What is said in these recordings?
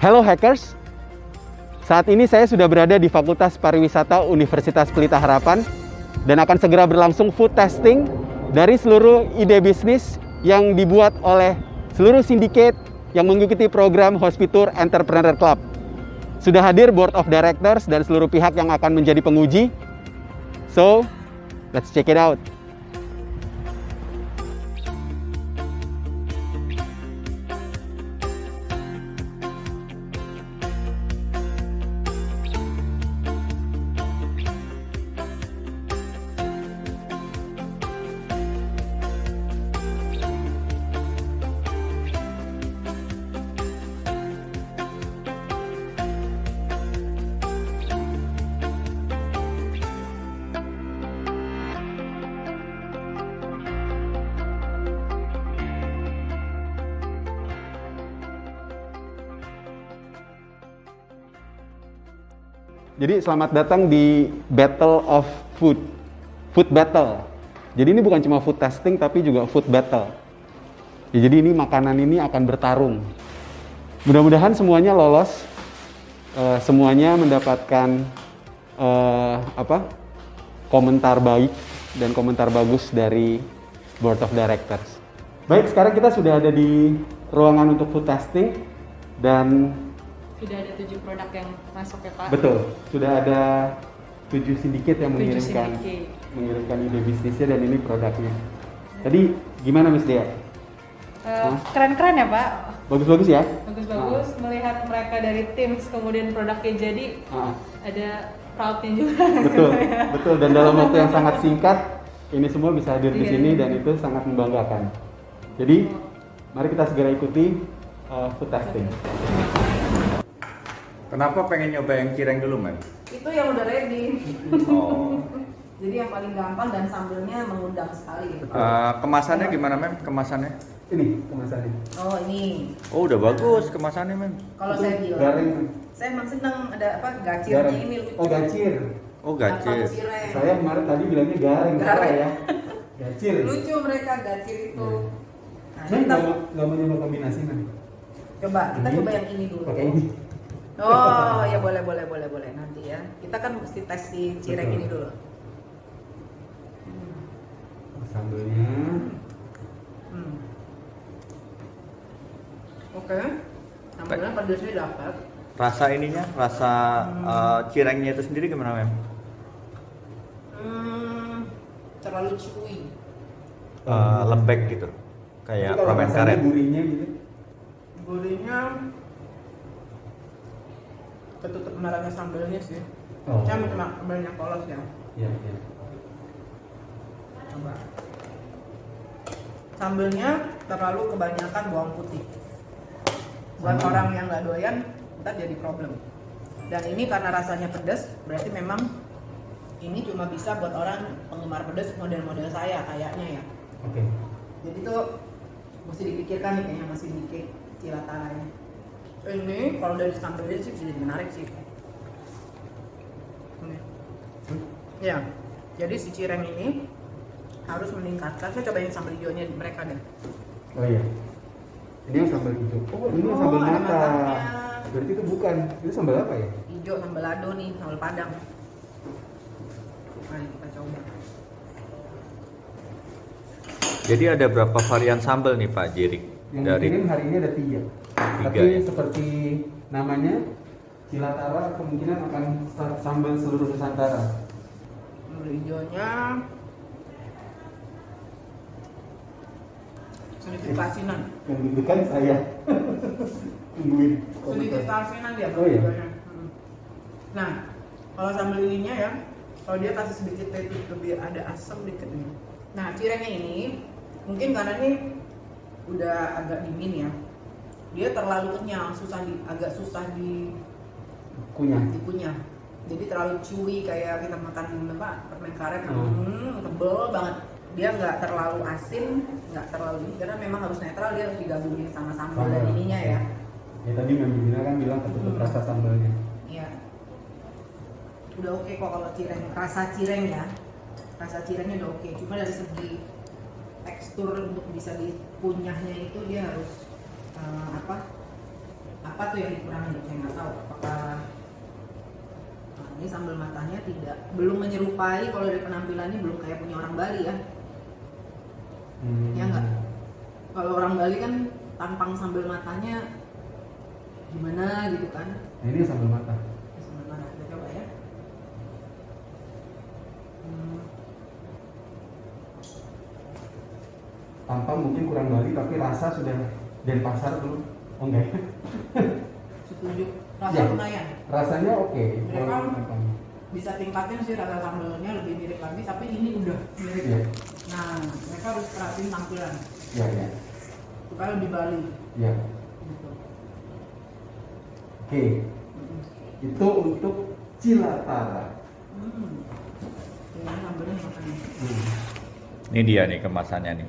Hello hackers, saat ini saya sudah berada di Fakultas Pariwisata Universitas Pelita Harapan dan akan segera berlangsung food testing dari seluruh ide bisnis yang dibuat oleh seluruh sindiket yang mengikuti program Hospitur Entrepreneur Club. Sudah hadir Board of Directors dan seluruh pihak yang akan menjadi penguji. So, let's check it out. Jadi selamat datang di Battle of Food, Food Battle. Jadi ini bukan cuma food testing tapi juga food battle. Ya, jadi ini makanan ini akan bertarung. Mudah-mudahan semuanya lolos, semuanya mendapatkan komentar baik dan komentar bagus dari Board of Directors. Baik, sekarang kita sudah ada di ruangan untuk food testing dan sudah ada 7 produk yang masuk ya Pak? Betul, sudah ada 7 sindiket yang mengirimkan ide bisnisnya dan ini produknya. Tadi gimana Miss Dea? Keren-keren ya Pak? Bagus-bagus ya? Bagus-bagus, melihat mereka dari tim kemudian produknya jadi ada proudnya juga. Betul, betul, dan dalam waktu yang sangat singkat ini semua bisa hadir di sini dan itu sangat membanggakan. Jadi mari kita segera ikuti food testing. Kenapa pengen nyoba yang cireng dulu, Man? Itu yang udah ready. Oh. Jadi yang paling gampang dan sambelnya mengundang sekali. Kemasannya gimana, Mem? Kemasannya? Ini kemasannya. Oh ini. Oh, udah bagus kemasannya, Mem. Kalau saya bilang, garing. saya emang seneng ada gacirnya Garing. ini lucu. Oh gacir. Oh, gacir. Cireng. Saya kemarin tadi bilangnya garing, salah ya. Gacir. Lucu mereka gacir itu. Nah, Nah, kita nggak mau nyoba kombinasi nih. coba coba yang ini dulu. Pakai ini. Oh ya boleh nanti ya. Kita kan mesti tes si cireng ini dulu. Sambelnya. Oke. Sambelnya pedasnya dapat. Rasa ininya, rasa cirengnya itu sendiri gimana, Mem? Terlalu chewy. Lembek gitu. Kayak Kalau permen rasanya karet. Gurihnya gitu. Gurihnya ketutup merahnya sambelnya sih. Oh. Saya cuma banyak polos ya. Iya, iya. Coba. Sambelnya terlalu kebanyakan bawang putih. Buat orang yang nggak doyan, ntar jadi problem. Dan ini karena rasanya pedas, berarti memang ini cuma bisa buat orang penggemar pedas model-model saya kayaknya ya. Oke. Jadi tuh mesti dipikirkan nih kayaknya masih dikit cilatannya. Ini kalau dari sambelnya sih jadi menarik sih. Ini. Ya, jadi si cireng ini harus meningkatkan. Saya cobain sambal hijaunya mereka deh. Oh iya. Ini yang sambal hijau. Oh, ini yang sambal ada mata. matanya. Berarti itu bukan. Itu sambal apa ya? Hijau sambal lado nih, sambal padang. Mari kita coba. Jadi ada berapa varian sambal nih Pak Jirik? Yang dikirim hari ini ada 3. Tapi ya? seperti namanya Cilatara kemungkinan akan sambal seluruh Nusantara. Sambal hijaunya sedikit asinan. Yang deg-degan saya. Tungguin. Sedikit asinan dia Oh, iya. hijaunya. Nah, kalau sambal ininya ya, kalau dia kasih sedikit lebih ada asam dikit nih. Nah, cirengnya ini mungkin karena ini udah agak dingin ya. Dia terlalu kenyal, agak susah dikunyah. Jadi terlalu chewy kayak kita makan permen karet, tebel banget. Dia nggak terlalu asin, nggak terlalu ini karena memang harus netral, dia harus digabungin sama sambal dan ininya ya. Ya tadi Mbak Bina kan bilang ketutup rasa sambalnya. Iya. Udah oke kok kalau cireng, rasa cireng ya. Rasa cirengnya udah oke. Cuma dari segi tekstur untuk bisa dikunyahnya itu dia harus apa apa tuh yang dikurangi? Saya nggak tahu. Apakah ini sambal matahnya belum menyerupai, kalau dari penampilannya belum kayak punya orang Bali ya? Ya nggak? Kalau orang Bali kan tampang sambal matahnya gimana gitu kan? Nah, ini sambal mata. Sambal matah, kita coba ya. Tampang mungkin kurang Bali, tapi rasa sudah dari pasar dulu. Oh enggak ya? Setuju. Rasa Ya. lumayan. Rasanya oke. Mereka Kalau tampang. bisa tingkatin sih rasa sambalnya lebih mirip lagi, tapi ini udah mirip. Iya. Nah, mereka harus perhatiin tampilan Iya, iya. supaya lebih Bali. Iya. Gitu. Oke. Itu untuk Cilatara. Ini sambalnya makannya. Ini dia nih kemasannya nih.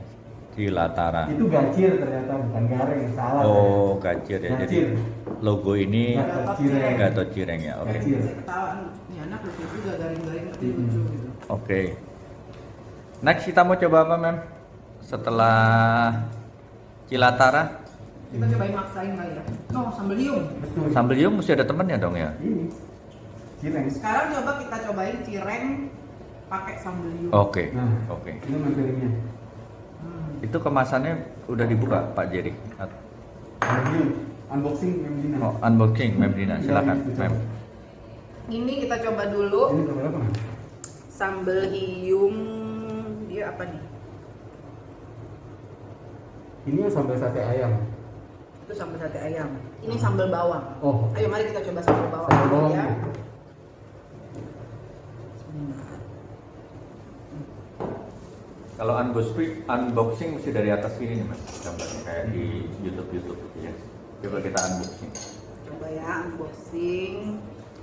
Cilatara. Itu gacir ternyata, bukan gareng, salah. Oh, gacir ya. Jadi Gacir. logo ini Gatot Cireng. Gatot Cireng ya. Oke. Gacir. Saya ketahuan ini anak lucu juga, garing-garing tapi lucu gitu. Oke. Next kita mau coba apa, Mem? Setelah Cilatara, Kita cobain maksain kali ya. No, sambal hiung. Betul. sambal hiung mesti ada temennya dong ya. Ini cireng. Sekarang coba kita cobain cireng pakai sambal hiung. Oke. Nah. Oke. Ini materinya. Itu kemasannya udah dibuka, Pak Jerry. Ini unboxing Mem Dina. Oh, unboxing, Mem Dina. Silakan, Mem. Ini kita coba dulu Ini berapa Mem? sambal hiung. Dia apa nih? Ini yang sambal sate ayam. Itu sambal sate ayam. Ini sambal bawang. Oh. Ayo mari kita coba sambal bawang Sambal dulu bawang. ya. Kalau unboxing mesti dari atas sini nih, Mas. Gambarnya kayak di YouTube gitu ya. Coba kita unboxing. Coba ya unboxing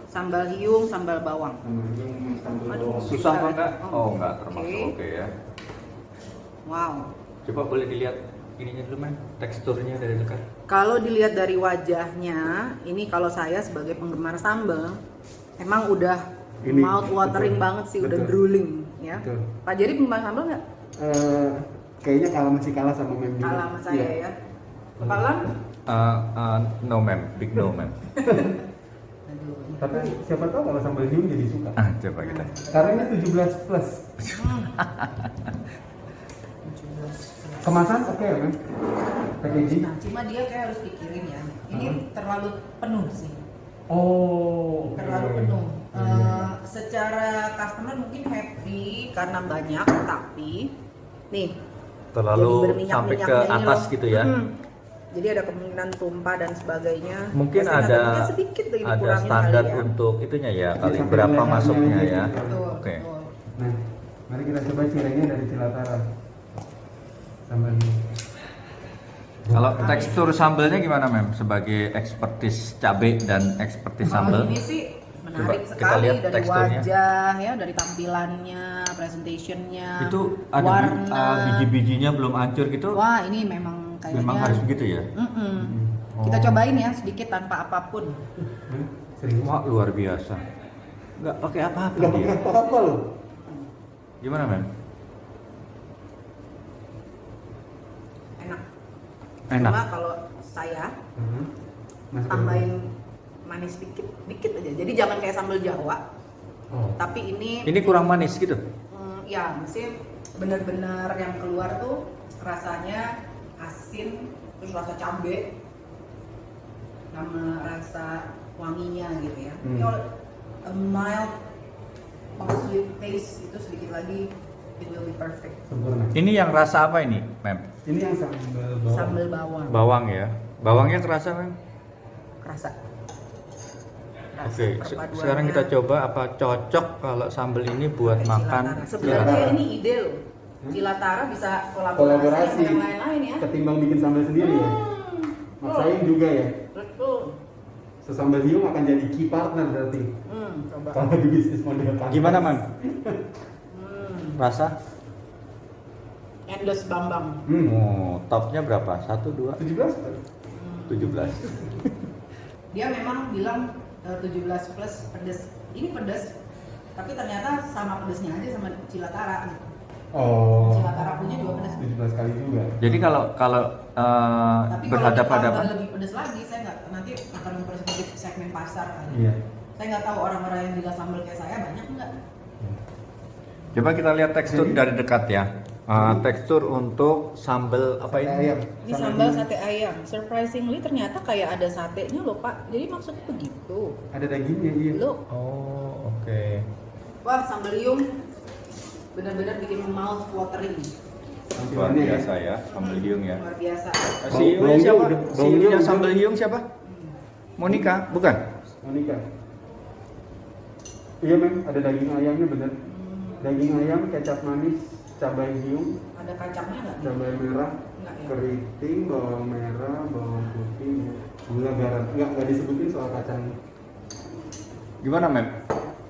sambal hiung, sambal bawang. Sambal Aduh. bawang. Susah apa enggak? Oh, Oh, enggak termasuk oke. oke ya. Wow. Coba boleh dilihat ininya dulu, Man. Teksturnya dari dekat. Kalau dilihat dari wajahnya, ini kalau saya sebagai penggemar sambal, emang udah Ini, mouth watering betul. banget sih, udah Betul. drooling ya. Betul. Pak Jerry penggemar sambal nggak? Kayaknya masih kalah sama Mem Dina. Kalah sama saya Iya. ya. Kepala? No, Mem. Big no, Mem. Aduh. Tapi siapa tahu kalau sambal hiung jadi suka. Coba kita. Karena ini 17 plus. Kemasan oke ya Mem? Packaging? Nah, cuma dia kayak harus pikirin ya. Ini terlalu penuh sih. Oh, oke. Terlalu penuh. Iya. Secara customer mungkin happy karena banyak, tapi nih Terlalu jadi berminyak-minyaknya sampai ke ini atas loh. gitu ya. Jadi ada kemungkinan tumpah dan sebagainya. Mungkin Pasti ada sedikit lagi ada dikurangin standar kali ya. untuk itunya ya, kali Sampai berapa lehernya masuknya gitu. ya. Betul, Oke. betul. Nah, mari kita coba cirengnya dari Cilatara. Sambal hiung. Kalau tekstur sambalnya gimana, Mem? Sebagai ekspertis cabai dan ekspertis Kalau sambal. ini sih menarik Coba kita sekali lihat dari teksturnya. wajah ya, dari tampilannya, presentationnya, Itu ada warna. biji-bijinya belum hancur gitu. Wah, ini memang kayaknya. Memang harus begitu ya. Kita Oh. cobain ya sedikit tanpa apapun. Serius? Wah, luar biasa. Nggak pakai apa-apa Nggak dia. pakai apa-apa loh. Gimana, Mem? Enak. Enak. Cuma kalau saya Masuk tambahin manis dikit, dikit aja. Jadi jangan kayak sambal Jawa, Oh. tapi ini Ini kurang manis gitu. ya mesti benar-benar yang keluar tuh rasanya asin, terus rasa cabe, sama rasa wanginya gitu ya. Kalau a mild sweet taste itu sedikit lagi, it will be perfect. Sempurna. Ini yang rasa apa ini, Mem? Ini yang sambal bawang. Sambal bawang, Bawang ya. Bawangnya kerasa, Mem? rasa. Oke, sekarang kita coba apa cocok kalau sambal ini buat makan. Sebenarnya ini ide loh. Cilatara bisa kolaborasi Kolaborasi. sama yang lain-lain ya. Ketimbang bikin sambal sendiri ya. Maksain juga ya. Betul. Sesambal hiung akan jadi key partner berarti. Coba. Kalau di bisnis model kantor. Gimana, Mem? Rasa? Endless Bambang. Oh, topnya berapa? 1, 2, 17? 17. Dia memang bilang 17 plus pedes. Ini pedes, tapi ternyata sama pedesnya aja sama Cilatara. Oh. Cilaka rapuhnya juga pedas. 17 kali juga. Jadi kalau Tapi kalau berhadapan-hadapan, ditambah lebih pedas lagi, saya nggak nanti akan mempersempit segmen pasar kali. Iya. Saya nggak tahu orang-orang yang gila sambal kayak saya banyak nggak. coba kita lihat tekstur dari dekat ya. Tekstur untuk sambal apa ini? Ini sambal sate ayam. Surprisingly ternyata kayak ada satenya loh Pak. Jadi maksudnya begitu. Ada dagingnya, iya. Loh, Oh, oke. wah sambal liung benar-benar bikin mouth watering. Luar biasa ya, sambal hiung ya. Luar biasa. CEO-nya siapa? CEO-nya sambal hiung siapa? Monica, bukan? Monica. Iya mem, ada daging ayamnya bener. Daging ayam, kecap manis, cabai hiung, Ada kacangnya nggak? cabai merah, Nggak ya? keriting, bawang merah, bawang putih, gula garam. Nggak disebutin soal kacang. Gimana, Mem?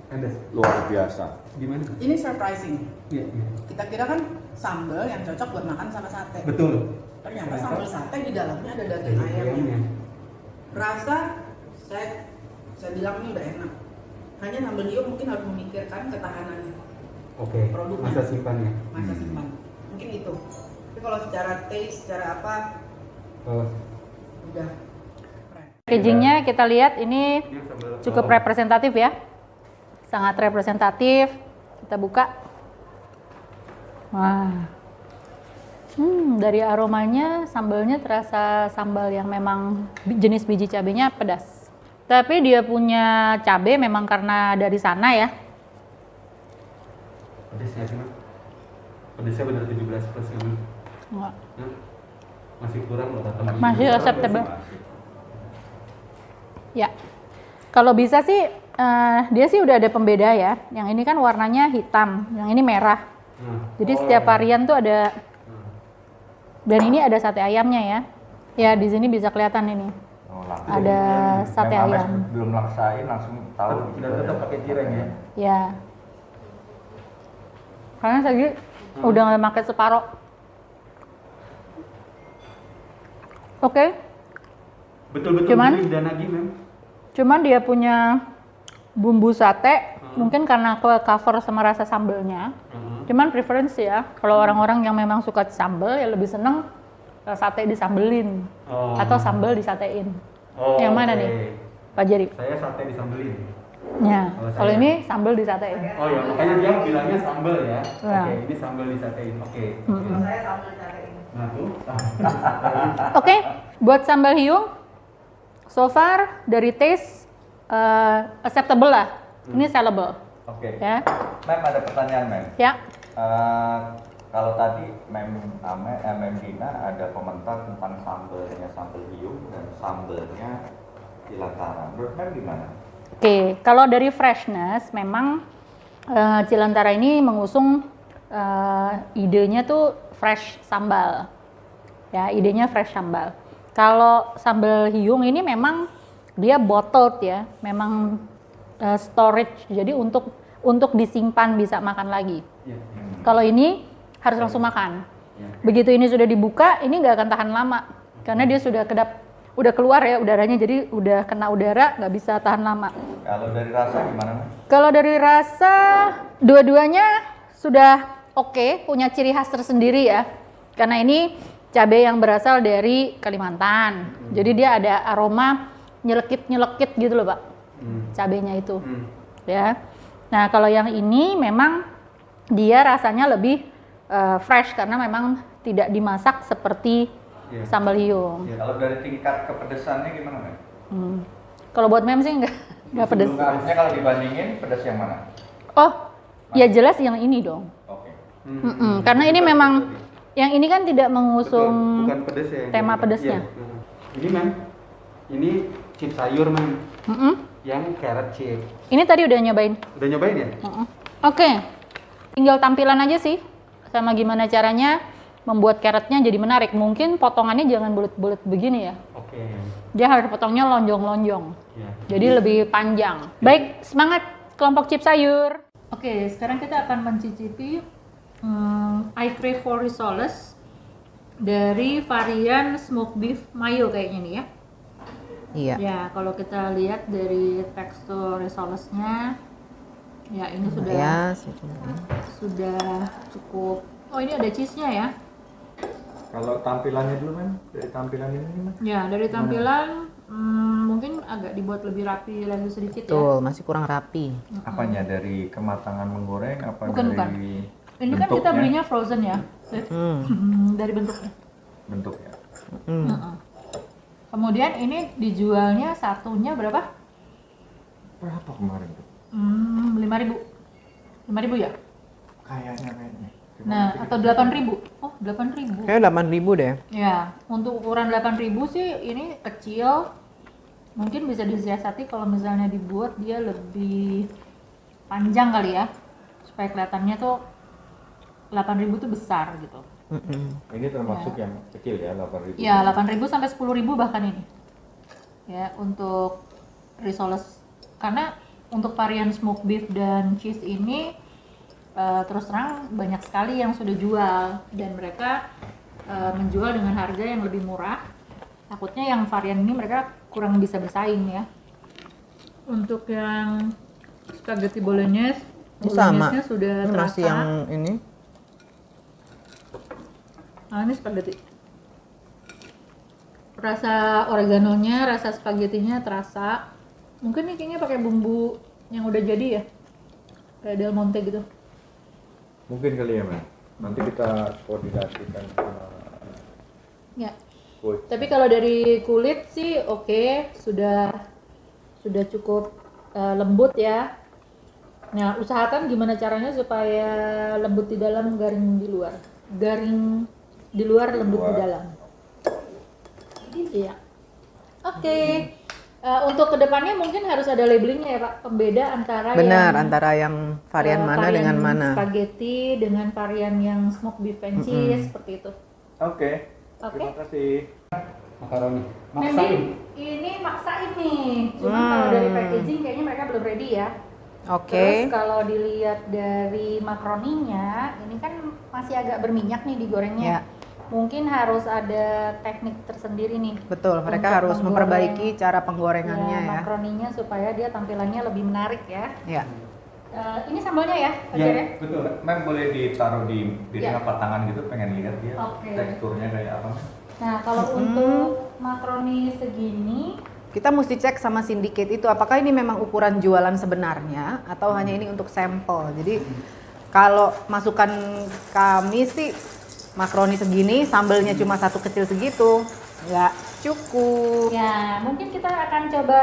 Ada. Luar biasa. Gimana? Ini surprising. Iya, iya. Kita kira kan sambal yang cocok buat makan sama sate. Betul. Ternyata sambal sate di dalamnya ada daging ayamnya. Rasa saya bilang ini udah enak. Hanya sambal liung mungkin harus memikirkan ketahanannya, Oke. Produknya. Masa simpannya. masa simpan. Mungkin itu. Tapi kalau secara taste, secara apa, Oh. udah keren. Packagingnya kita lihat ini cukup representatif ya, sangat representatif. Kita buka. Wah, dari aromanya sambalnya terasa sambal yang memang jenis biji cabenya pedas. Tapi dia punya cabai memang karena dari sana ya. Pedesnya sih, Mas. Pedesnya benar 17 plus kan? Enggak. Nah, masih kurang loh kata Mas. Masih acceptable. Ya, kalau bisa sih dia sih udah ada pembeda ya. Yang ini kan warnanya hitam, yang ini merah. Nah. Jadi setiap varian tuh ada. Dan ini ada sate ayamnya ya. Ya di sini bisa kelihatan ini. Oh, langsung. Ada sate Mem Ames ayam. belum laksain langsung tahu. Udah tetap pakai cireng ya? Ya. Karena saya udah nggak pakai separoh. Oke. Betul-betul Cuman? gurih dan nagih, Mem. Cuman dia punya bumbu sate, mungkin karena ke cover sama rasa sambelnya. Cuman preference ya, kalau orang-orang yang memang suka sambel ya lebih seneng sate disambelin Oh. atau sambel disatein. Oh, Yang mana oke. nih, Pak Jerry? Saya sate disambelin. Ya, Kalau kalau saya- ini sambel disatein. Oh ya, makanya dia bilangnya sambal ya. Ya. Oke, ini sambal disatein. Oke. Mm-mm. Saya sambal sate ini. Nah, tuh sambal disatein. Oke, buat sambal hiung, so far dari taste acceptable lah. Ini sellable. Oke. Ya, Mem ada pertanyaan, Mem. ya. Kalau tadi Mem Dina ada komentar tentang sambelnya sambal hiung dan sambelnya Cilantara. Menurut Mem gimana? Oke, kalau dari freshness, memang Cilantara ini mengusung idenya tuh fresh sambal. Ya, idenya fresh sambal. Kalau sambal hiung ini memang dia bottled ya, memang storage. Jadi untuk disimpan bisa makan lagi. Iya. Kalau ini harus langsung makan. Ya. Begitu ini sudah dibuka, ini nggak akan tahan lama karena dia sudah udah keluar ya udaranya, jadi udah kena udara nggak bisa tahan lama. Kalau dari rasa gimana, Mem? Kalau dari rasa, dua-duanya sudah oke, punya ciri khas tersendiri ya. Karena ini cabai yang berasal dari Kalimantan, jadi dia ada aroma nyelekit gitu loh Pak, cabainya itu. Ya. Nah kalau yang ini memang dia rasanya lebih fresh karena memang tidak dimasak seperti sambal hiung. Kalau dari tingkat kepedesannya gimana, Mem? Kalau buat Mem sih nggak pedes. Harusnya kalau dibandingin pedas yang mana? Oh, ya jelas yang ini dong. Oke. Karena ini memang yang ini kan tidak mengusung bukan pedes ya. tema Iya. pedesnya. Ini, Mem. Ini chip sayur, Mem. Mm-mm. Yang carrot chip. Ini tadi udah nyobain. Udah nyobain ya? Oke, tinggal tampilan aja sih, sama gimana caranya membuat carrotnya jadi menarik. Mungkin potongannya jangan bulat-bulat begini ya. Oke. Dia harus potongnya lonjong-lonjong. Ya. Jadi lebih panjang. Baik, semangat kelompok chip sayur. Oke, sekarang kita akan mencicipi I crave for risoles dari varian smoked beef mayo kayaknya nih ya. Iya. Ya, kalau kita lihat dari tekstur risolesnya, Ya, ini sudah Ya, sudah cukup. Oh, ini ada cheese-nya ya. Kalau tampilannya dulu men, dari tampilan ini men. Ya, dari tampilan mungkin agak dibuat lebih rapi lagi sedikit ya. betul, masih kurang rapi. Apanya dari kematangan menggoreng apa Bukan, dari Ini kan kita belinya frozen ya. Dari bentuknya. bentuknya. Heeh. Kemudian ini dijualnya satunya berapa? Berapa kemarin tuh? 5.000. 5.000 ya? Kayaknya. Nah, atau 8.000. Oh, 8.000. Kayak 8.000 deh. Ya, untuk ukuran 8.000 sih ini kecil. Mungkin bisa disiasati kalau misalnya dibuat dia lebih panjang kali ya. Supaya kelihatannya tuh 8.000 tuh besar gitu. Ini termasuk yang kecil ya, 8.000. Ya, 8.000 sampai 10.000 bahkan ini. Ya, untuk risoles. Karena untuk varian smoked beef dan cheese ini terus terang banyak sekali yang sudah jual dan mereka menjual dengan harga yang lebih murah. Takutnya yang varian ini mereka kurang bisa bersaing ya. Untuk yang spaghetti bolognese, Ini sama. bolognese-nya sudah Ini terasa. masih yang ini. Nah, ini spaghetti. Rasa oreganonya, rasa spagettinya terasa. Mungkin ini kayaknya pakai bumbu yang udah jadi ya. Kayak Del Monte gitu. Mungkin kali ya men. Nanti kita koordinasikan sama Ya. coach. Tapi kalau dari kulit sih oke, sudah cukup lembut ya. Nah, usahakan gimana caranya supaya lembut di dalam, garing di luar. Garing di luar, lembut di dalam. Iya. Oke. Untuk kedepannya mungkin harus ada labelingnya ya Pak, pembeda antara Benar, yang antara yang varian mana varian dengan mana. spaghetti dengan varian yang smoked beef and cheese seperti itu. Oke. Oke. Terima kasih. Makaroni. Memang ini maksain nih. Cuma kalau dari packaging kayaknya mereka belum ready ya. Oke. Terus kalau dilihat dari makaroninya, ini kan masih agak berminyak nih digorengnya. Ya. Mungkin harus ada teknik tersendiri nih. Betul, mereka untuk harus menggoreng, memperbaiki cara penggorengannya ya. makaroninya supaya dia tampilannya lebih menarik ya. Ya. Ini sambalnya ya, Pak Ya, Jer, ya? betul. Mem boleh ditaruh di Ya. apa tangan gitu, pengen lihat dia Oke. teksturnya kayak apa. Nah, kalau untuk makaroni segini, Kita mesti cek sama syndicate itu apakah ini memang ukuran jualan sebenarnya atau hanya ini untuk sampel. Jadi kalau masukan kami sih makaroni segini, sambelnya cuma satu kecil segitu, nggak cukup. ya mungkin kita akan coba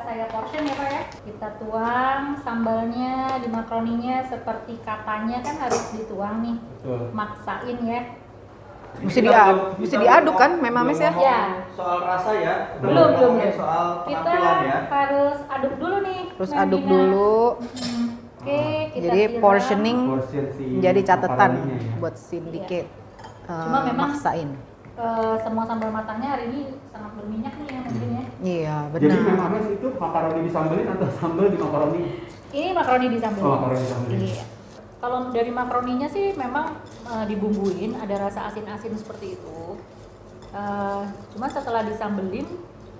saya portion ya Pak ya. Kita tuang sambalnya di makaroninya seperti katanya kan harus dituang nih. Betul. Maksain ya. Mesti diaduk kan, Memang Mes ya? Ya. Soal rasa ya. Belum. Soal Kita penampilan ya. harus aduk dulu nih. Terus Mbak aduk Dina. dulu. Oke, kita Jadi siram. portioning Portion si jadi catatan makaroninya ya. buat syndicate. Cuma memang Maksain. Semua sambal matangnya hari ini sangat berminyak nih ya mungkin ya. Iya, Jadi benar. memang Mas itu makaroni disambelin atau sambal di makaroni? Ini makaroni disambelin. Oh, makaroni disambelin. Iya. Kalau dari makaroninya sih memang dibumbuin, ada rasa asin-asin seperti itu. Cuma setelah disambelin,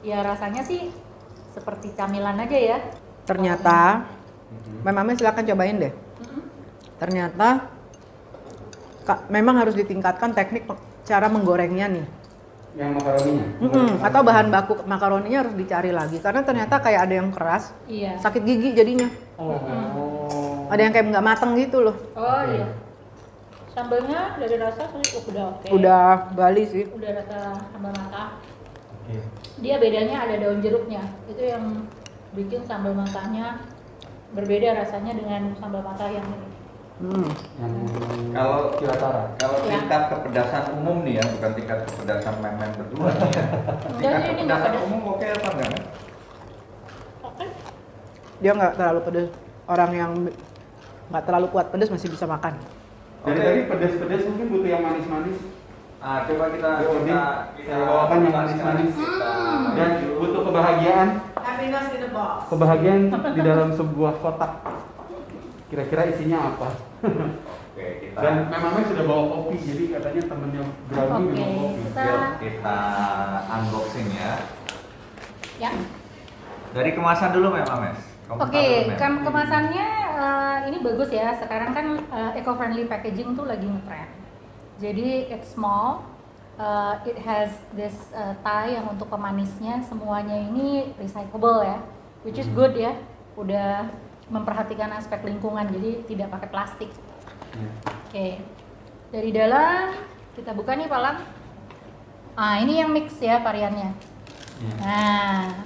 ya rasanya sih seperti camilan aja ya. Ternyata, Memang Mes silakan cobain deh. Ternyata memang harus ditingkatkan teknik cara menggorengnya nih. Yang makaroninya? Atau bahan baku makaroninya harus dicari lagi karena ternyata kayak ada yang keras, Iya. sakit gigi jadinya. Oh. Ada yang kayak nggak mateng gitu loh. Oh iya. Sambalnya dari rasa sih udah oke. Udah Bali sih. Udah rasa sambal mata. Oke. Dia bedanya ada daun jeruknya. Itu yang bikin sambal matanya berbeda rasanya dengan sambal mata yang ini. Yang Kalau Cilatara. Kalau Ya. tingkat kepedasan umum nih ya, bukan tingkat kepedasan mem-mem berdua nih ya. Tingkat ini nggak kepedasan pedas. umum oke apa enggak? Mem? Oke. Dia nggak terlalu pedes. Orang yang nggak terlalu kuat pedes masih bisa makan. Dari tadi pedas-pedas mungkin butuh yang manis-manis. Coba kita Yuk, Odin, saya bawakan yang manis-manis. Dan butuh kebahagiaan. Happiness in the box. Kebahagiaan di dalam sebuah kotak. Kira-kira isinya apa? Oke, kita Dan memangnya sudah bawa kopi, jadi katanya temennya Brownie Oke, bawa kopi. kita unboxing ya. Ya. Dari kemasan dulu memang Mes. Kamu tahu Oke, dulu, Mem. kemasannya ini bagus ya. Sekarang kan eco-friendly packaging tuh lagi ngetrend. Jadi it's small, it has this tie yang untuk pemanisnya, semuanya ini recyclable ya, which is good ya. Udah memperhatikan aspek lingkungan, jadi tidak pakai plastik. Oke. Dari dalam kita buka nih Palang. Ah, ini yang mix ya variannya. Nah,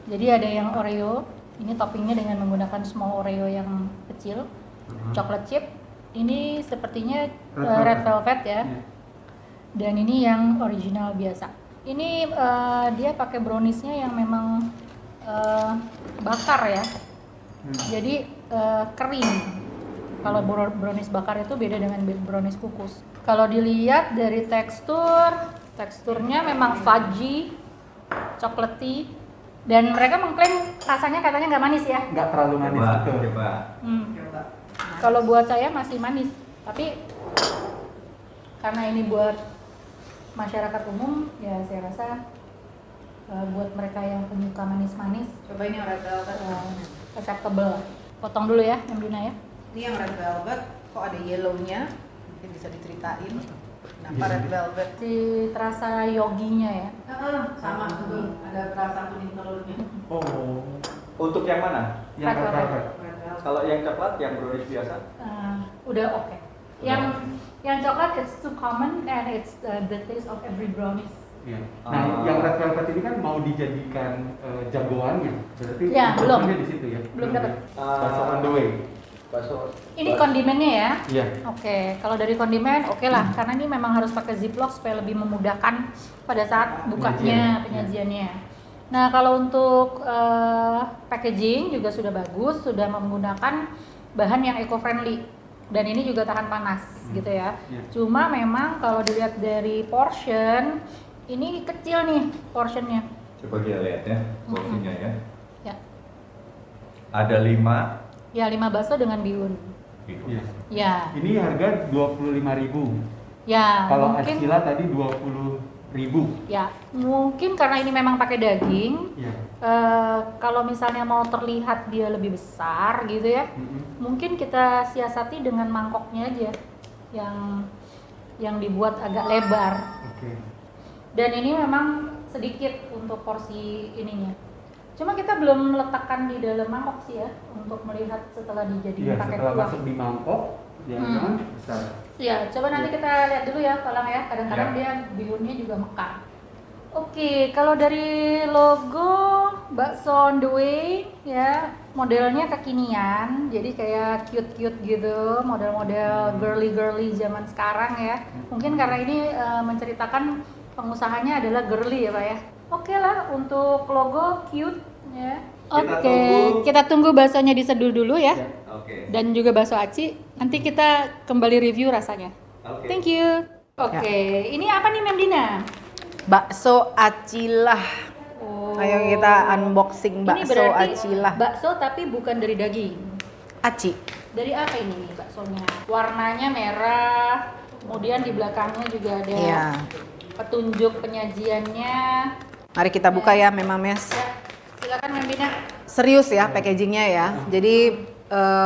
jadi ada yang Oreo. Ini toppingnya dengan menggunakan small Oreo yang kecil, chocolate chip. Ini sepertinya red velvet ya. Dan ini yang original biasa. Ini dia pakai browniesnya yang memang bakar ya. Jadi kering. Kalau brownies bakar itu beda dengan brownies kukus. Kalau dilihat dari teksturnya memang fudgy, chocolatey. Dan mereka mengklaim rasanya katanya nggak manis ya? Nggak terlalu manis gitu. Coba. Kalau buat saya masih manis, tapi karena ini buat masyarakat umum, ya saya rasa buat mereka yang penyuka manis-manis, Coba ini yang red velvet. acceptable. Potong dulu ya, Mbak Dina ya. Ini yang red velvet, kok ada yellow-nya? Mungkin bisa diceritain. Kenapa red velvet? Si terasa yoginya ya. Sama betul. Ada perasa kuning telurnya. Oh, Untuk yang mana? yang Red red velvet. velvet. Red velvet. Kalau yang coklat, yang brownies biasa? Udah oke. Yang coklat it's too common and it's the taste of every brownies. Iya. Nah, yang red velvet ini kan mau dijadikan jagoannya, berarti Ya, belum. jagoannya di situ ya. Belum dapat. Bakso on the way. Bakso. Ini kondimennya ya. Iya. Oke, kalau dari kondimen oke lah, karena ini memang harus pakai ziplock supaya lebih memudahkan pada saat bukanya, penyajiannya. Nah, kalau untuk packaging juga sudah bagus, sudah menggunakan bahan yang eco-friendly dan ini juga tahan panas gitu ya. Cuma memang kalau dilihat dari portion, ini kecil nih portionnya. Coba kita lihat ya, porsinya ya. Ya, Ada 5. ya 5 bakso dengan bihun. Gitu. Iya. Ya, Ini harga 25.000. ya Kalau mungkin. Escila tadi 20.000. Ya, mungkin karena ini memang pakai daging. Iya. Kalau misalnya mau terlihat dia lebih besar gitu ya, mungkin kita siasati dengan mangkoknya aja yang dibuat agak lebar. Oke. Dan ini memang sedikit untuk porsi ininya. Cuma kita belum letakkan di dalam mangkok sih ya untuk melihat setelah dijadikan Iya, pakai setelah kuah. masuk di mangkok, jangan besar. Ya, coba nanti kita lihat dulu ya, Palang ya. Kadang-kadang Ya. dia bihunnya juga mekar. Oke, kalau dari logo bakso on the way ya, modelnya kekinian, jadi kayak cute-cute gitu, model-model girly-girly zaman sekarang ya. Mungkin karena ini menceritakan pengusahanya adalah girly ya Pak ya. Oke lah, untuk logo cute ya. Oke, kita tunggu baksonya diseduh dulu ya. Oke. Dan juga bakso aci, nanti kita kembali review rasanya. Oke. Thank you. Oke, ini apa nih Mem Dina? Bakso acilah. Oh. Ayo kita unboxing Ini bakso berarti acilah. bakso tapi bukan dari daging. Aci. Dari apa ini nih baksonya? Warnanya merah, kemudian di belakangnya juga ada Iya. petunjuk penyajiannya. Mari kita buka ya, memang Mes. Ya, silakan Mem Dina. Serius ya packagingnya ya. Jadi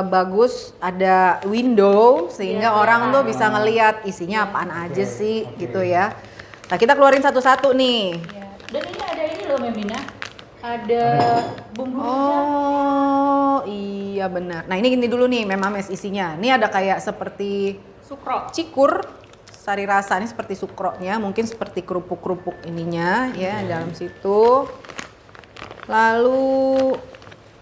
bagus, ada window sehingga Iya. orang tuh bisa ngelihat isinya apaan aja sih gitu ya. Nah kita keluarin satu-satu nih. Ya. Dan ini ada ini loh Mem Dina. Ada bumbu rujak. Oh iya benar. Nah ini gini dulu nih, memang Mes isinya. Ini ada kayak seperti Sukro. cikur, sari rasa ini seperti sukronya, mungkin seperti kerupuk-kerupuk ininya ya dalam situ. Lalu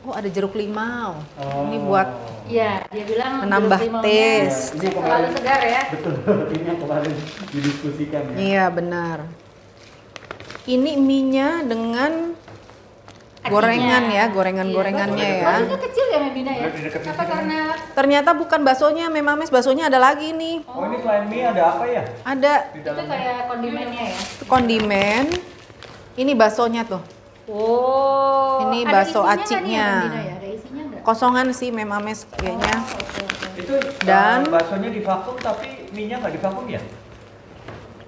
ada jeruk limau. Ini buat Iya, dia bilang menambah jeruk limaunya taste. Ini selalu segar ya. Betul, ini yang kemarin didiskusikan ya. Iya benar. Ini mie-nya dengan gorengan ya, gorengan-gorengannya ya. Baksonya kecil ya Mem Dina ya? Apa karena Ternyata bukan baksonya, memang Mes, baksonya ada lagi nih. Oh ini selain mie ada apa ya? Ada Di itu dalamnya? kayak kondimennya ya? kondimen. Ini baksonya tuh. Oh, Ini ada bakso isinya nggak nih ya, acinya. Mem Dina ya? Ada isinya nggak? Kosongan sih memang Mes kayaknya. Oke, oke. Itu Dan- baksonya divakum tapi mie-nya nggak divakum ya?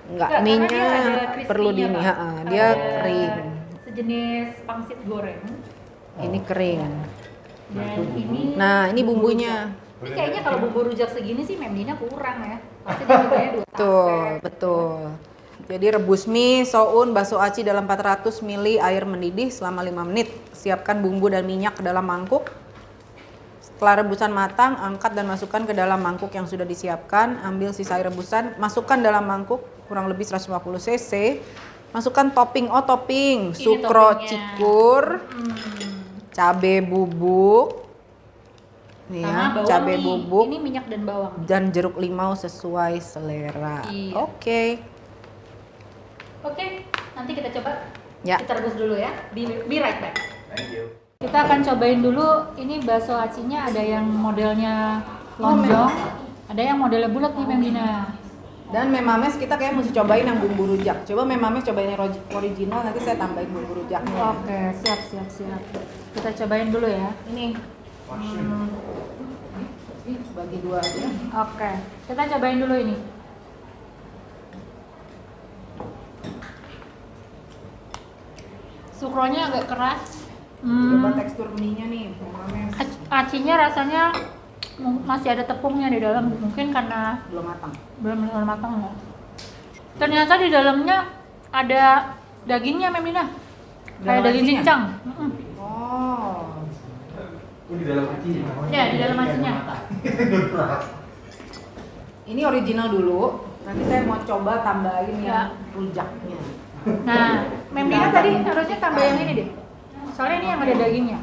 Enggak, Nggak, mie-nya karena dia ada crispy-nya, perlu di Pak. dia Ada kering. Sejenis pangsit goreng. Ini kering. Dan ini Nah, ini bumbunya. Ini kayaknya kalau bumbu rujak segini sih Memdina kurang ya. Pasti dia bumbunya 2 Betul, betul. Jadi rebus mie, soun, bakso aci dalam 400 ml air mendidih selama 5 menit. Siapkan bumbu dan minyak ke dalam mangkuk. Setelah rebusan matang, angkat dan masukkan ke dalam mangkuk yang sudah disiapkan. Ambil sisa air rebusan, masukkan dalam mangkuk kurang lebih 150 cc. Masukkan topping, Ini sukro toppingnya. cikur, cabai bubuk, nih sama ya, bawang cabai nih. bubuk, Ini minyak dan bawang. dan jeruk limau sesuai selera. Iya. Oke. Oke, nanti kita coba. Ya. Kita rebus dulu ya. Be right back. Thank you. Kita akan cobain dulu. Ini bakso acinya ada yang modelnya lonjong, ada yang modelnya bulat nih Memdina. Dan Memames kita kayak mesti cobain yang bumbu rujak. Coba Memames cobain yang original, nanti saya tambahin bumbu rujaknya. Oke, siap. Kita cobain dulu ya. Ini. Bagi 2 aja. Oke, kita cobain dulu ini. Sukronya agak keras. Coba tekstur mie-nya nih, Memames. Acinya rasanya masih ada tepungnya di dalam, mungkin karena Belum matang. belum matang ya. Ternyata di dalamnya ada dagingnya Memdina. Kayak Dalam daging acinya? cincang. Oh. Di dalam acinya. Ya, di dalam acinya. Ini original dulu. Nanti saya mau coba tambahin Ya. yang rujaknya. Nah, Memdina tadi harusnya tambah yang ini deh. Soalnya ini yang ada dagingnya.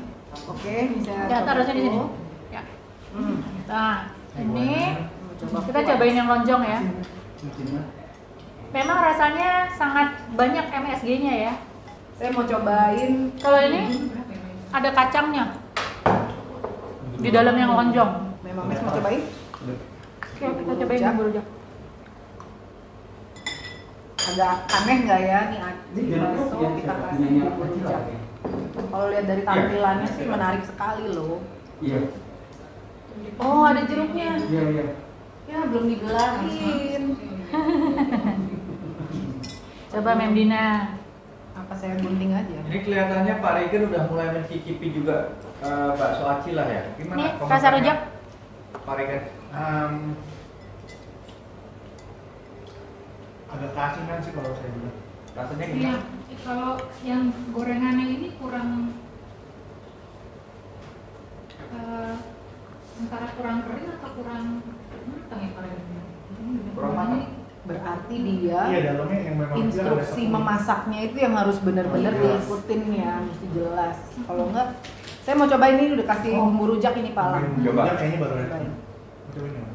Oke, ini saya Ya, coba taruhnya di sini. dulu. Ya. Hmm. Nah, ini Coba kita kuah. cobain yang lonjong ya. Memang rasanya sangat banyak MSG-nya ya. Saya mau cobain. Kalau ini ada kacangnya di dalam yang lonjong. Memames mau cobain? Oke, kita cobain bumbu rujak. Agak aneh nggak ya nih bakso kita kasih bumbu rujak. Kalau lihat dari tampilannya sih menarik sekali loh. Iya. Oh, ada jeruknya. Iya. Ya belum digelarin. Coba Memdina. Apa saya gunting aja? Ini kelihatannya Pak Regen udah mulai mencicipi juga bakso aci lah ya. Gimana? Ini komentarnya, rasa rujak. Pak Regen. Agak keasinan sih kalau saya bilang. Rasanya Iya, gimana? kalau yang gorengannya ini kurang antara kurang kering atau kurang matang ya kalau ini. Kurang matang. Berarti dia Iya, dalamnya yang memang instruksi dia ada memasaknya itu yang harus benar-benar Jelas. diikutin ya, mesti jelas. Kalau enggak, saya mau coba ini udah kasih bumbu rujak ini Pak Alam. Coba. Coba. Kayaknya baru ada. Cobain ya.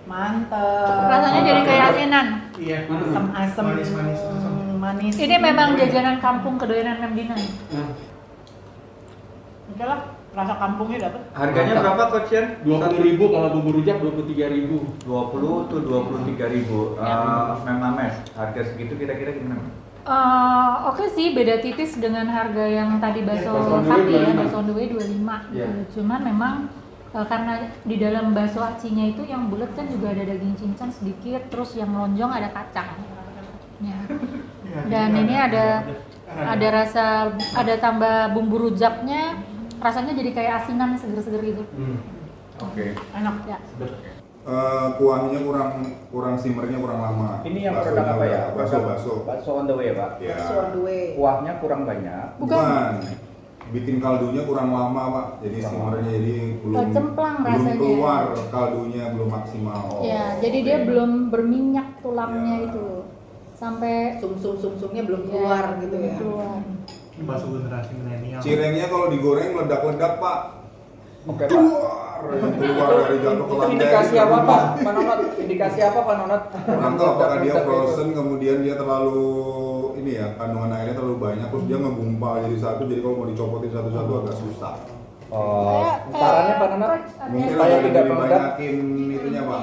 Mantep. Rasanya jadi kayak asinan. Iya. Asam-asam Manis-manis. asam. manis. Ini memang jajanan kampung kedoyanan Memdina. Oke lah, rasa kampungnya dapet. Harganya berapa Coach Yan? 20.000 kalau bumbu rujak 23.000. 20 tuh 23.000. Ya. Memames, harga segitu kira-kira gimana? Oke sih, beda titis dengan harga yang tadi bakso Bakso on the way sapi ya, 25. bakso on the way 25. Iya. Cuman memang karena di dalam bakso acinya itu yang bulat kan juga ada daging cincang sedikit, terus yang lonjong ada kacang. Ya. Iya, Dan iya, ini ada. ada rasa, ada tambah bumbu rujaknya, rasanya jadi kayak asinan seger-seger gitu. Oke. Enak ya. Kuahnya kurang simmernya kurang lama. Ini yang Baksonya produk apa ya? udah- Bakso. Bakso on the way, Pak. Ya. Bakso on the way. Kuahnya kurang banyak. Bukan. Bikin kaldunya kurang lama, Pak. Jadi simmernya jadi belum cemplang belum rasanya. keluar kaldunya belum maksimal. Ya, jadi dia Oke. belum berminyak tulangnya Ya. itu. Sampai Sumsumnya belum keluar gitu belum ya. keluar. Ini bakso generasi milenial. Cirengnya kalau digoreng meledak-ledak, Pak. Oke, Pak. Keluar dari jatuh ke Itu lantai. indikasi apa, Pak? Pak Nonot, indikasi apa, Pak Nonot? Kurang tahu apakah dia Meledak-ledak frozen kemudian dia terlalu ini ya, kandungan airnya terlalu banyak terus dia ngegumpal jadi satu, jadi kalau mau dicopotin satu-satu agak susah. Oh, sarannya Pak Nonot? Mungkin Supaya lebih tidak meledak. dibanyakin itunya, Pak.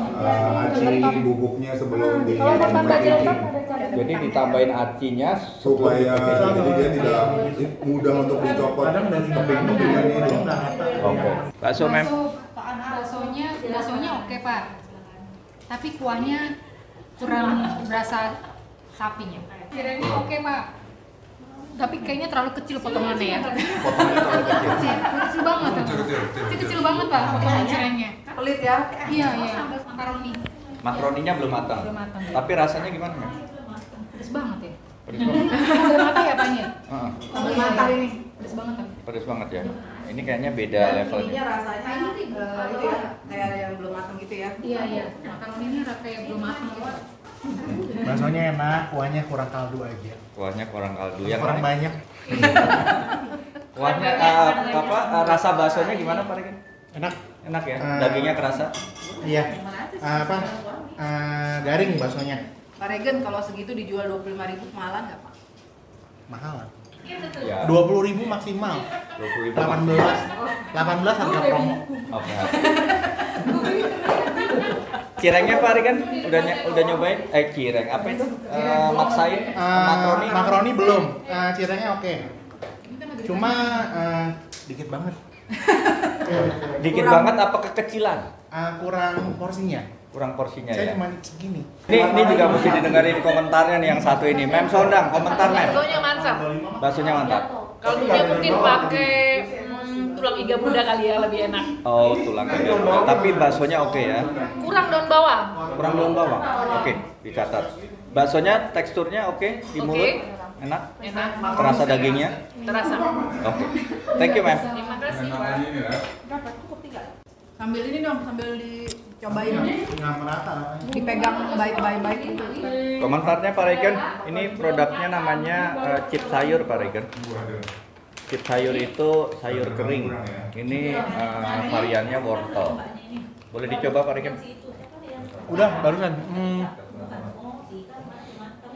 Aci bubuknya sebelum di Kalau mau tambah jerokan ada cara. Jadi ditambahin acinya supaya jadi dia tidak mudah untuk dicopot. Kadang dari tepung dengan ini. nggak rata. Oke. Bakso mem. Baksonya oke Pak, tapi kuahnya kurang berasa sapinya. Cirengnya oke Pak, Tapi kayaknya terlalu kecil potongannya ya. Potongannya terlalu kecil. Kecil banget. Kecil banget Pak potongan cirengnya. Pelit ya. Iya. Makaroni. Makaroninya belum matang. Belum matang. Tapi rasanya gimana, Mem? Pedes banget ya. Pedes banget. Belum matang ya Paknya? Heeh. Belum matang ini. Pedes banget tapi. Pedes banget ya. Ini kayaknya beda Ininya levelnya. rasanya itu ya, kayak yang belum matang gitu ya. Iya. Makaroninya kayak belum matang gitu. Baksonya enak, kuahnya kurang kaldu aja. Kuahnya kurang kaldu. Yang Kurang mana? banyak. Kuahnya rasa baksonya gimana Pak Regen? Enak. Enak ya? Eh. Dagingnya kerasa? Iya. Garing baksonya. Pak Regen kalau segitu dijual 25.000 mahalan nggak Pak? Mahal. Ya. 20.000 maksimal. 20.000. 18 harga promo. Oke. Cirengnya Pak Regen udah nyobain? Cireng apa itu? Maksain? Makaroni? Makaroni belum. Cirengnya oke. Cuma dikit banget. Dikit banget apa kekecilan? Kurang porsinya. Kurang porsinya Saya ya. cuma segini. Ini juga mesti didengarin komentarnya nih yang satu ini. Mem Sondang, komentar Mem. Baksonya mantap. Baksonya mantap. Kaldunya mungkin pakai tulang iga muda kali ya lebih enak. Oh, tulang iga. Tapi baksonya oke ya. Kurang daun bawang. Kurang daun bawang. Oke, dicatat. Baksonya teksturnya oke di mulut. Oke. Enak. Enak. Terasa dagingnya. Terasa. Oke. Thank you, Mem. Terima kasih. Sambil ini dong, sambil dicobain, Nggak merata. dipegang baik-baik gitu. Komentarnya Pak Regen, ini produknya namanya chip sayur Pak Regen. Chip sayur itu sayur kering. Ini variannya wortel. Boleh dicoba Pak Regen? Udah barusan.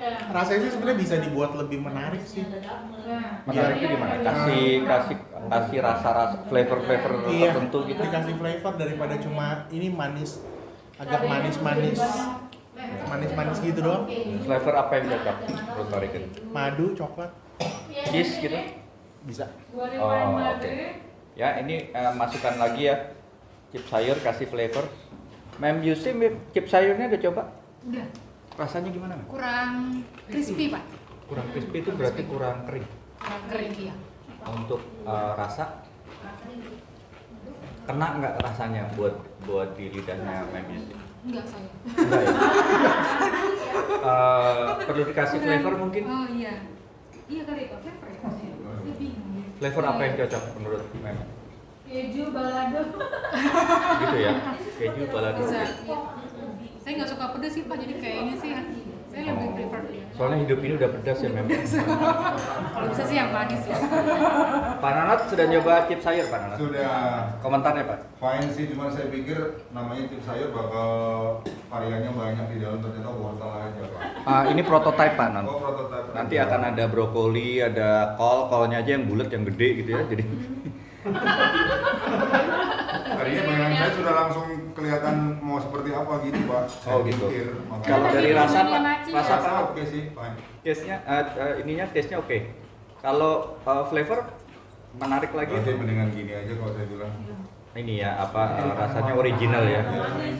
Rasanya sih sebenarnya bisa dibuat lebih menarik sih. Menariknya gimana? Kasih rasa flavor tertentu gitu. Dikasih flavor daripada cuma ini manis, agak manis gitu doang. Flavor apa yang cocok menurut Pak Regen? Madu, coklat, Cheese gitu? bisa. Oh, oke. Ya, ini masukkan lagi ya. Chip sayur kasih flavor. Mem Yusi, chip sayurnya udah coba? Udah. Rasanya gimana, Mem? Kurang crispy Pak. Kurang crispy itu berarti kurang kering. Kurang kering ya. Untuk rasa kena nggak rasanya buat di lidahnya Mem Yusi? Enggak saya. Enggak ya? Perlu dikasih flavor mungkin? Oh iya. Iya kali Pak, flavor ya. Dia bingung. Flavor apa yang cocok menurut Mem? Keju balado. Gitu ya? Keju balado. Bisa. Iya. Saya nggak suka pedas sih Pak, jadi kayaknya sih saya lebih prefer dia. Soalnya hidup ini udah pedas ya Mem. Kalau bisa sih yang manis ya. Pak Nanot sudah nyoba chip sayur Pak Nanot? Sudah Komentarnya Pak? fine sih, cuma saya pikir namanya chip sayur bakal variannya banyak di dalam, ternyata wortel aja Pak. Ini prototype Pak Nanot. Oh, prototipe. Nanti akan ada brokoli, ada kolnya aja yang bulat yang gede gitu ya. Jadi Tadinya bayangan saya sudah langsung kelihatan mau seperti apa gitu Pak. Saya Oh, gitu. pikir, makanya- kalau dari rasa Pak, Maci ya? rasa Pak, oke sih, fine. taste-nya ininya taste-nya oke. Kalau flavor menarik lagi. Berarti mendingan gini aja kalau saya bilang. Ini ya rasanya original ya.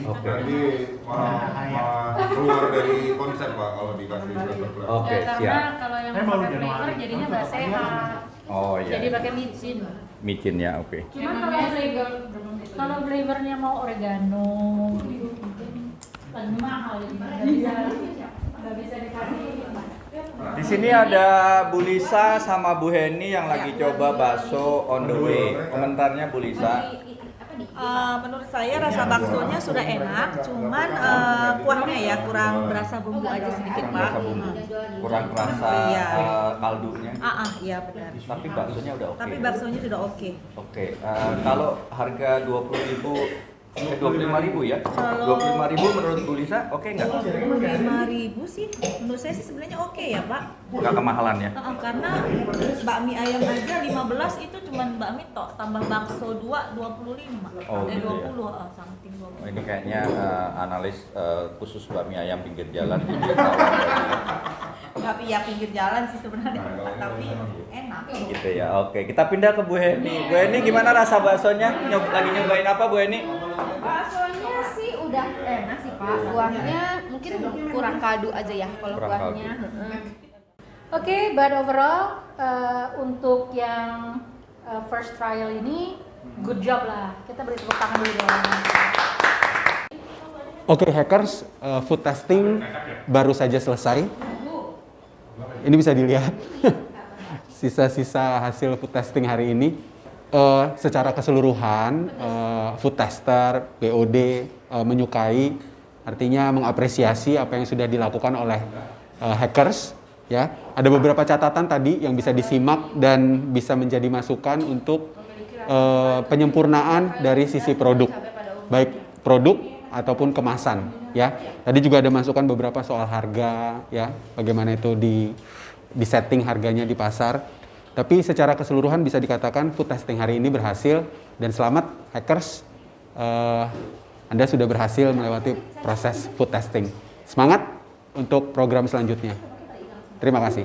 Oke. Berarti malah keluar dari konsep Pak kalau dikasih flavor. Oke, Ya, karena siap. kalau yang Saya baru pakai Januari. flavor jadinya nggak sehat. Oh Jadi iya. pakai micin. Micin ya, oke. Cuma kalau flavornya mau oregano, paling mahal jadi nggak bisa dikasih. Di sini ada Bu Lisa sama Bu Heni yang lagi coba bakso on the way. Komentarnya Bu Lisa. Menurut saya rasa baksonya sudah enak, cuman kuahnya ya kurang berasa bumbu aja sedikit Pak. Rasa bumbu. Kurang kerasa Iya. kaldunya. Iya benar. Tapi baksonya udah oke. Tapi baksonya sudah oke. Oke, kalau harga 25.000 ya? 25.000 menurut Bu Lisa oke nggak? 5.000 sih, menurut saya sih sebenarnya oke ya Pak. Nggak kemahalan ya? Karena bakmi ayam aja 15 itu cuman bakmi tok, tambah bakso 25. Oh, gitu ya. 20 something 20. Oh, ini kayaknya analis khusus bakmi ayam pinggir jalan. Tapi ya pinggir jalan sih sebenarnya, tapi enak. Gitu ya, oke. Kita pindah ke Bu Heni. Bu Heni gimana rasa baksonya? Lagi nyobain apa Bu Heni? Baksonya sih udah enak sih Pak. Kuahnya mungkin kurang kaldu aja ya kalau Kurang kuahnya. Oke, but overall untuk yang first trial ini good job lah. Kita beri tepuk tangan dulu ya. Oke, hackers, food testing baru saja selesai. Ini bisa dilihat sisa-sisa hasil food testing hari ini. Secara keseluruhan, food tester, BOD menyukai, artinya mengapresiasi apa yang sudah dilakukan oleh hackers. Ya, ada beberapa catatan tadi yang bisa disimak dan bisa menjadi masukan untuk penyempurnaan dari sisi produk, baik produk ataupun kemasan. Ya, tadi juga ada masukan beberapa soal harga, ya, bagaimana itu di setting harganya di pasar. Tapi secara keseluruhan bisa dikatakan food testing hari ini berhasil dan selamat hackers, Anda sudah berhasil melewati proses food testing. Semangat untuk program selanjutnya. Terima kasih.